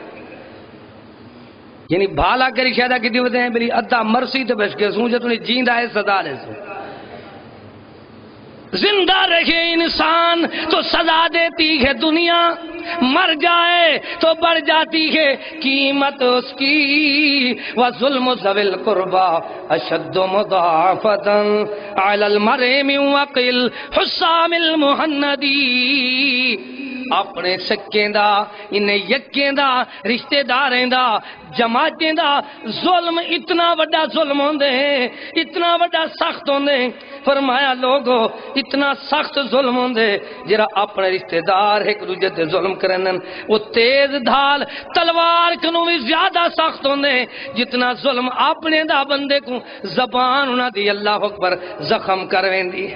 یعنی بھالا کری شاید کی دیوتے ہیں بلی ادھا مرسی تو بچ کے سوں جو تنہیں جیندہ ہے صدا لے سو زندہ رہے انسان تو سزا دیتی ہے دنیا، مر جائے تو بڑھ جاتی ہے قیمت اس کی۔ وَظُلْمُ ذَوِي الْقُرْبَى أَشَدُّ مُضَاعَفَةً عَلَى الْمَرْءِ مِنْ وَقِي الْحُسَّامِ الْمُحَنَّدِي۔ اپنے سکیں دا انہیں یکیں دا رشتہ داریں دا جماعتیں دا ظلم اتنا وڈا ظلم ہوندے ہیں، اتنا وڈا سخت ہوندے ہیں۔ فرمایا لوگو اتنا سخت ظلم ہوندے جرا اپنے رشتہ دار ایک دوجے تے ظلم کرنن، وہ تیز دھال تلوار کنوں بھی زیادہ سخت ہوندے جتنا ظلم اپنے دا بندے کو زبان انہاں دی اللہ اکبر زخم کر ویندی۔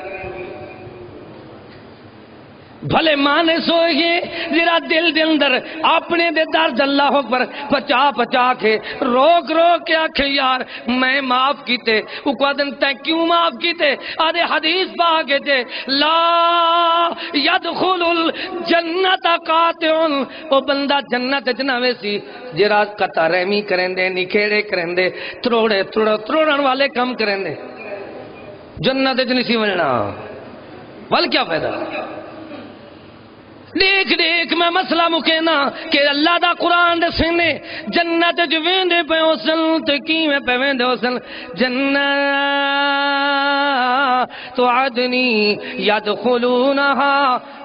بھلے مانے سوئے جرا دل دے اندر اپنے دے درد اللہ اکبر پچا پچا کے روک روک کے آکھے یار میں معاف کیتے، اکوا دن تے کیوں معاف کیتے؟ آدھے حدیث باگے دے لا یدخل الجنت قاتعن، او بندہ جنت جنوے سی جرا قطع رحمی کریں دے، نکھیڑے کریں دے، تروڑن والے کم کریں دے، جنت جنسی وننا بل کیا فائدہ؟ دیکھ دیکھ میں مسئلہ مکینا کہ اللہ دا قرآن دے سنے جنت جو ویندے پہ حسن تو کیویں پہ ویندے حسن جنت تو عدنی یدخلونہا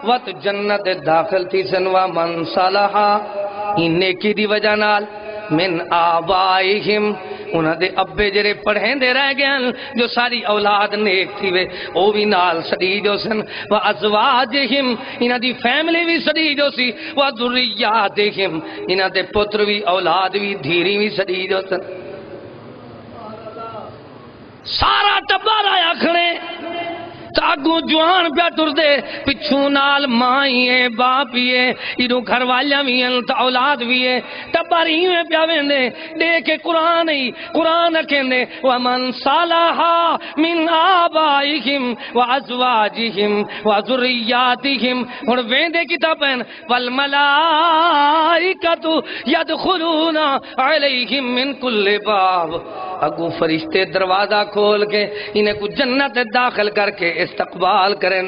وط جنت داخل تھی سن ومن صلحا انہیں کی دی وجہ نال من آبائہم انہاں دے ابے جرے پڑھیں دے رہ گئے جو ساری اولاد نیک تھی وے او بھی نال سڑی جو سن و ازواجہم انہاں دی فیملی بھی سڑی جو سی و ذریاتہم انہاں دے پتر بھی اولاد بھی دھیری بھی سڑی جو سن۔ سارا ٹبر آیا کھڑے تاگو جوان پیا ٹر دے پچھوں نال مائیں باپیے ایڈو گھر والیاں بھی ہیں تا اولاد بھی ہے ٹبر ہی میں پیا ویندے دیکھے قرآن ہی قرآن کہندے ومن صالحا من آبائہم وازواجہم وذریاتہم اور ویندے کتابیں والملائکۃ یدخلون علیہم من کل باب، اگو فرشتے دروازہ کھول کے انہیں کو جنت داخل کر کے استقبال کریں۔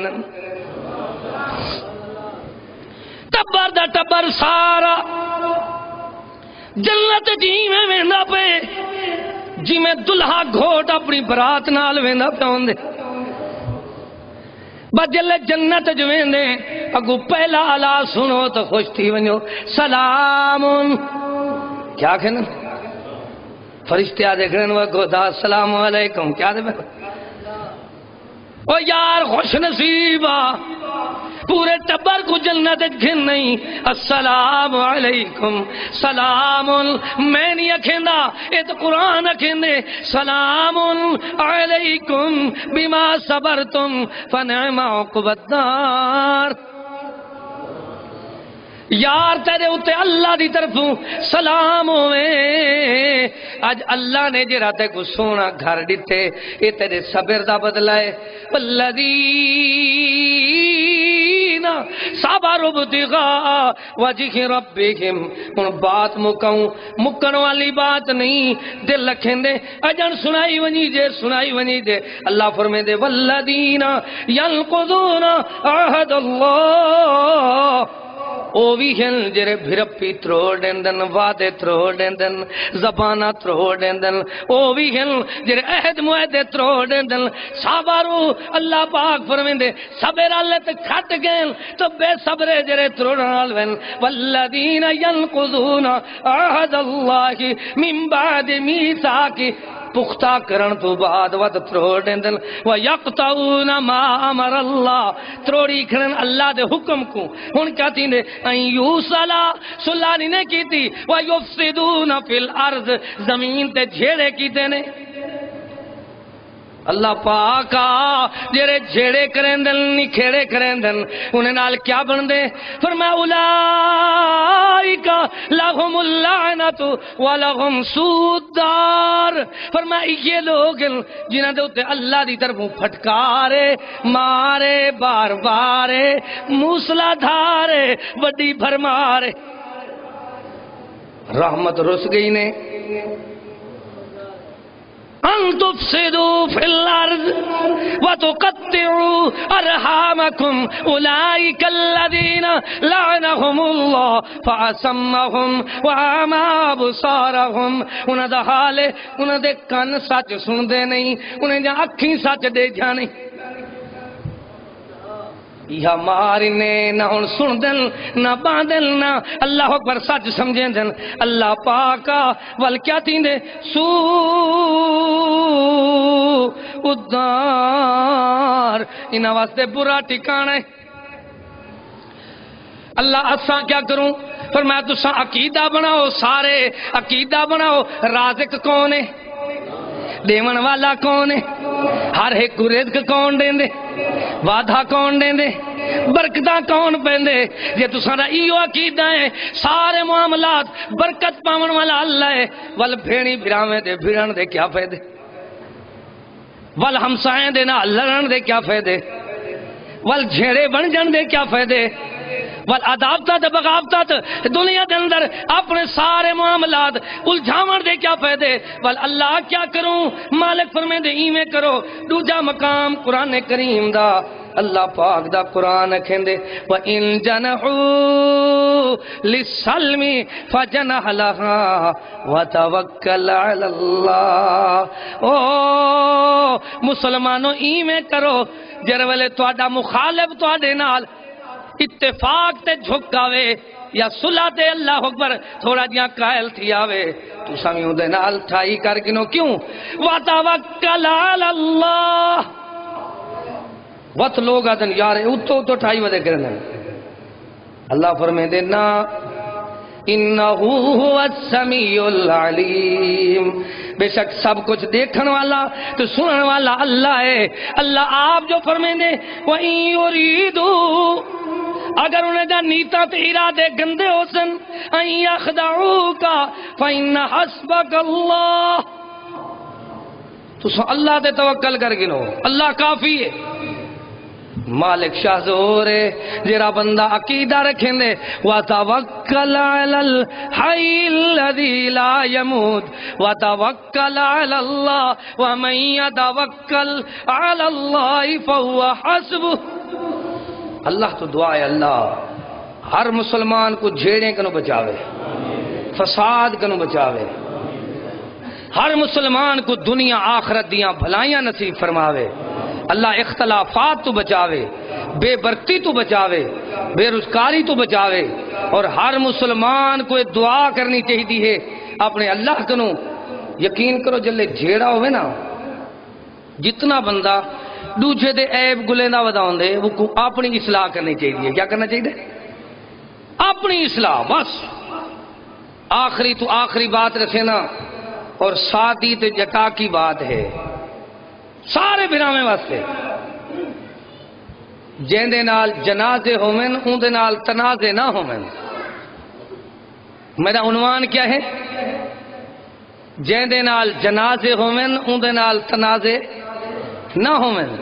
ٹبر دا ٹبر سارا جنت جی میں ویندا پے جی میں دلہا گھوٹ اپنی برات نال ویندا پہ ہوندے بجلے جنت جو ویندے اگو پہلا اعلیٰ سنو تو خوش تھی ونجو سلام کیا کہنا فرشتے آدھے کرن وہ خدا السلام علیکم کیا دے میں او یار خوش نصیبہ پورے ٹبر کو جنت گھن نہیں السلام علیکم سلام میں نہیں اکھیندا اے تو قرآن اکھیندے سلام علیکم بما صبرتم فنعم عقبى الدار۔ یار تیرے اتے اللہ دی طرفوں سلام ہوئے آج اللہ نے جرا تے کو سونا گھر دیتے اے تیرے صبر دا بدلہ ہے والذین صبروا ابتغاء وجہ ربہم ان بات مکن والی بات نہیں دل رکھیں دے اجن سنائی ونی دے اللہ فرمے دے والذین ینقضون عہد اللہ او بھی ہیں جرے بھرپی تروڑ دیندن وعدے تروڑ دیندن زبانہ تروڑ دیندن او بھی ہیں جرے عہد معاہدے تروڑ دیندن صبرو اللہ پاک فرمیندے صبر اللہ تک کھٹ گئے تو بے صبرے جرے تروڑن وین والذین ینقضون عہد اللہ من بعد میثاق پختہ کرن تو بعد ود تروڑ دیندن وَيَقْتَعُونَ مَا أَمَرَ اللَّهِ تروڑی کھڑن اللہ دے حکم کو ان کیا تھی نے ایوسلا سلانی نے کی تھی وَيُفْسِدُونَ فِي الْأَرْضِ زمین تے جھیڑے کی تے نے اللہ پاکا جرے جھیڑے کریں دن نکھیڑے کریں دن انہیں نال کیا بن دے فرمایا اولائکا لہم اللعنت ولہم سودار فرمایا یہ لوگ جنہاں دے ہوتے اللہ دی طرف پھٹکارے مارے بار بارے موسلا دھارے وڈی بھرمارے رحمت رس گئی نے ان تفسدوا فی الارض وتقطعوا ارحامکم اولئک الذین لعنهم اللہ فاصمهم واعمی ابصارهم انہاں دا حال ہے انہاں دے کان سچ سن دے نہیں انہاں دی اکھیں سچ دے جانے یا مارنے نہ ہن سن دن نہ باندل نہ اللہ اکبر سچ سمجھیں دن اللہ پاکا ول کیا تیندے سو ادار انہاں واسطے برا ٹھکانہ ہے اللہ اساں کیا کروں فرمایا تساں عقیدہ بناؤ سارے عقیدہ بناؤ رازق کون ہے دیون والا کون ہے ہر ایک کو رزق کون دین دے وعدہ کون دین دے برکتاں کون پیندے یہ تساں دا ایو عقیدہ ہے سارے معاملات برکت پاون والا اللہ ہے ول بھیڑی بھراویں دے بھرن دے کیا فائدے ول ہمسائیں دے نال لڑن دے کیا فائدے ول جھیڑے بن جان دے کیا فائدے والعداوتات بغاوتات دنیا کے اندر اپنے سارے معاملات الجھاون دے کیا فائدے اللہ کیا کروں مالک فرمے دے ایویں کرو دوجا مقام قرآن کریم دا اللہ پاک دا قرآن کہندے وَإِن جَنَحُوا لِلسَّلْمِ فَجَنَحْ لَهَا وَتَوَكَّلْ عَلَى اللَّهِ او مسلمانوں ایویں کرو جر ویلے تہاڈا مخالف تہاڈے نال اتفاق تے جھکاوے یا صلح تے اللہ اکبر تھوڑا جیاں قائل تھی آوے تو سمیوں دے نال ٹھائی کر گنو کیوں وَتَوَكَّلْ عَلَى اللَّهِ وقت لوگ آدھن یار اتو ٹھائی ودے کرنے اللہ فرمائے دے نا انہو هو السمیع العلیم بے شک سب کچھ دیکھن والا تو سنن والا اللہ ہے اللہ آپ جو فرمائے دے وَإِن يُرِيدُوا اگر انہیں دا نیتا تے ارادے گندے ہو سن ان یخدعوکا فإن حسبک اللہ تو اللہ تے توکل کر گنو اللہ کافی ہے مالک شاہ زور ہے جرا بندہ عقیدہ رکھیں دے وَتَوَكَّلْ عَلَى الْحَيِّ الَّذِي لَا يَمُوتُ وَتَوَكَّلْ عَلَى اللَّهِ وَمَن يَتَوَكَّلْ عَلَى اللَّهِ فَهُوَ حَسْبُهُ اللہ تو دعا ہے اللہ ہر مسلمان کو جھیڑیں کنو بچاوے فساد کنو بچاوے ہر مسلمان کو دنیا آخرت دیاں بھلائیاں نصیب فرماوے اللہ اختلافات تو بچاوے بے برتی تو بچاوے بے روزگاری تو بچاوے اور ہر مسلمان کو دعا کرنی چاہیے ہے اپنے اللہ کنو یقین کرو جلے جھیڑا ہوئے نا جتنا بندہ دوجہ دے عیب گلے نہ وداؤں دے وہ کو اپنی اصلاح کرنی چاہیے کیا کرنا چاہیے اپنی اصلاح بس آخری تو آخری بات رکھے نا اور سادی تے جٹا کی بات ہے سارے بنامے واسطے جن دے نال جنازے ہومن ان دے نال تنازع نہ ہومن میرا عنوان کیا ہے جن دے نال جنازے ہومن ان دے نال تنازع نہ ہومن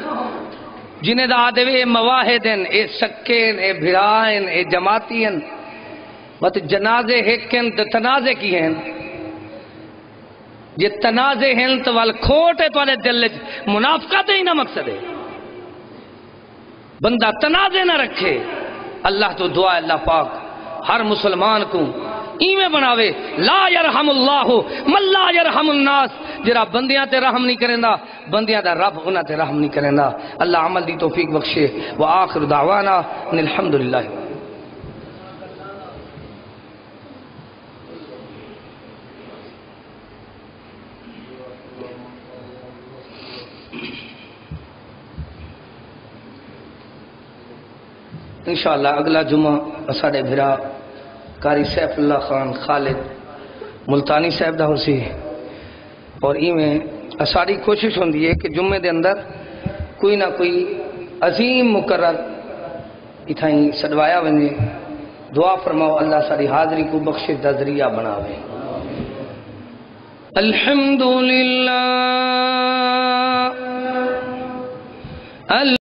جنہیں دا آدھے اے مواہدن اے سکین اے بھرائن اے جماعتین وقت جنازے ہکن تنازع کی ہیں یہ تنازع ہیں تو وال کھوٹے تو والے دل منافقت ہی نہ مقصد ہے بندہ تنازع نہ رکھے اللہ تو دعا اللہ پاک ہر مسلمان کو ایویں بناوے لا یرحم اللہ من لا یرحم الناس جرا بندیاں تے رحم نہیں کرندا بندیاں دا رب انہاں تے رحم نہیں کرندا اللہ عمل دی توفیق بخشے وآخر دعوانا ان الحمدللہ انشاءاللہ اگلا جمعہ ساڑے بھرا قاری سیف اللہ خان خالد ملتانی صاحب دا ہوسی اور ایویں ساری کوشش ہوندی ہے کہ جمعے دے اندر کوئی نہ کوئی عظیم مقرر اتھائیں صدوایا ونے دعا فرماؤ اللہ ساری حاضری کو بخشش دا ذریعہ بناوے الحمدللہ